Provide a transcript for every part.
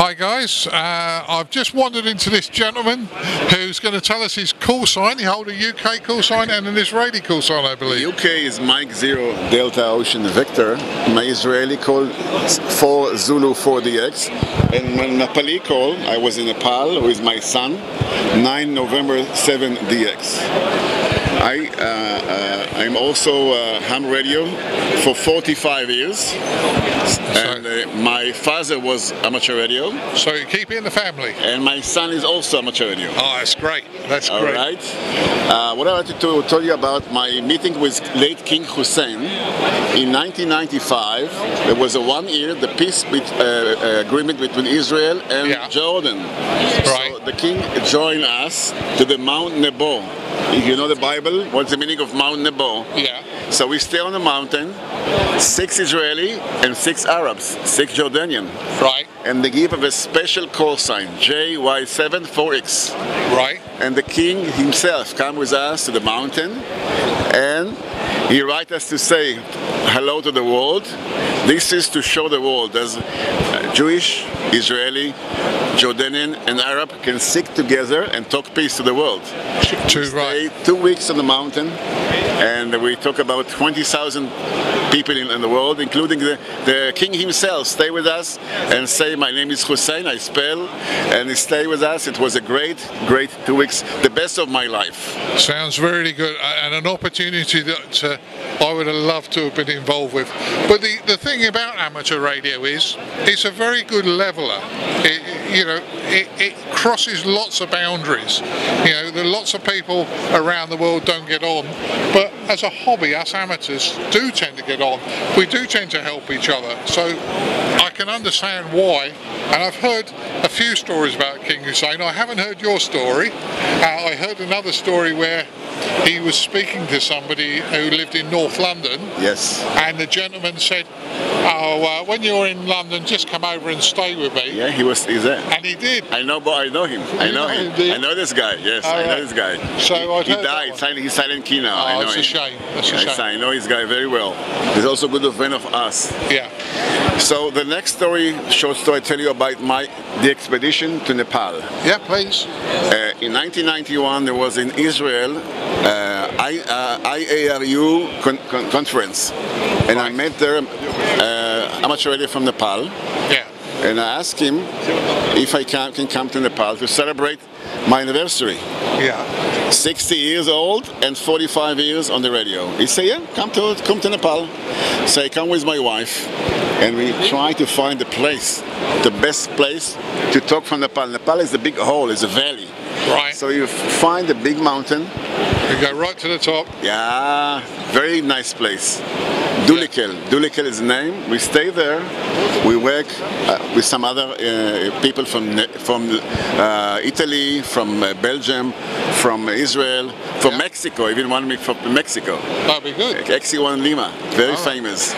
Hi guys, I've just wandered into this gentleman who's going to tell us his call sign. He holds a UK call sign and an Israeli call sign, I believe. UK is Mike 0 Delta Ocean Victor. My Israeli call 4 Zulu 4DX. And my Nepali call, I was in Nepal with my son, 9 November 7 DX. I'm also Ham Radio for 45 years. And my father was amateur radio. So you keep it in the family. And my son is also amateur radio. Oh, that's great. That's great. All right. What I wanted to tell you about my meeting with late King Hussian in 1995. There was a 1 year the peace agreement between Israel and Jordan. Right. So the king joined us to the Mount Nebo. If you know the Bible, what's the meaning of Mount Nebo? Yeah. So we stay on the mountain, 6 Israeli and 6 Arabs, 6 Jordanian. Right. And they give us a special call sign, JY74X. Right. And the king himself come with us to the mountain, and he write us to say hello to the world. This is to show the world as Jewish, Israeli, Jordanian and Arab can stick together and talk peace to the world. We stay 2 weeks on the mountain, and we talk about 20,000 people in the world, including the king himself, stay with us and say, my name is Hussein, I spell, and he stay with us. It was a great 2 weeks, the best of my life. Sounds really good, and an opportunity that I would have loved to have been involved with. But the thing about amateur radio is, it's a very good leveler. It crosses lots of boundaries. There are lots of people around the world don't get on, but as a hobby, us amateurs do tend to get on. We do tend to help each other, so I can understand why. And I've heard a few stories about King Hussein. I haven't heard your story. I heard another story where he was speaking to somebody who lived in North London. Yes. And the gentleman said, "Oh, when you're in London, just come over and stay with me." Yeah, he's there. And he did. I know him. I know him. I know this guy. Yes, I know this guy. So he died. He's silent key now. I know that's him. A shame. That's a shame. I know this guy very well. He's also a good friend of us. Yeah. So the next short story, I tell you about the expedition to Nepal. Yeah, please. In 1991, there was in Israel IARU conference, and I met there amateur radio from Nepal. Yeah. And I asked him if I can come to Nepal to celebrate my anniversary. Yeah. 60 years old and 45 years on the radio. He said, yeah, come to Nepal. So I come with my wife, and we try to find the best place to talk from Nepal. Nepal is a big hole, it's a valley. Right. So you find a big mountain. You go right to the top. Yeah, very nice place. Dulikel is the name. We stay there. We work with some other people from Italy, from Belgium, from Israel, from Mexico. Even one from Mexico. That'd be good. XC1 Lima, very famous.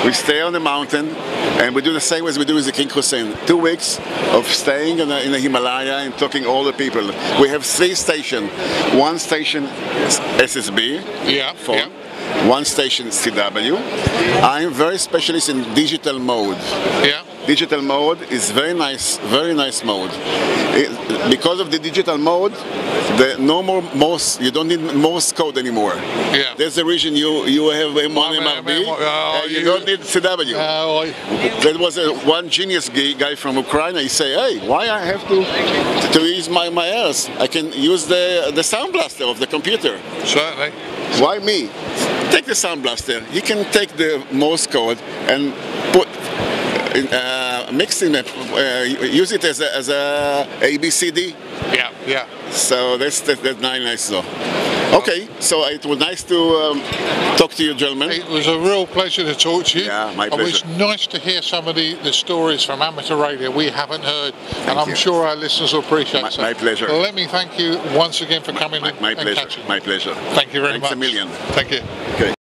We stay on the mountain, and we do the same as we do with the King Hussein. 2 weeks of staying in the Himalaya and talking all the people. We have 3 stations. One station is SSB. Yeah. Phone. One station is CW. I'm very specialist in digital mode. Yeah. Digital mode is very nice mode. Because of the digital mode, no more Morse. You don't need Morse code anymore. Yeah. That's the reason you have M1 MRB. You don't need CW. There was one genius guy from Ukraine. He say, "Hey, why I have to use my ears? I can use the sound blaster of the computer." Certainly. Why me? Take the sound blaster. He can take the Morse code and mix it, use it as a ABCD. Yeah. So that's nice though. Okay, so it was nice to talk to you, gentlemen. It was a real pleasure to talk to you. Yeah, my pleasure. It was nice to hear some of the stories from amateur radio we haven't heard, and I'm sure our listeners will appreciate it. My pleasure. Well, let me thank you once again for coming my and pleasure. catching. My pleasure. Thank you very much. Thanks a million. Thank you. Okay.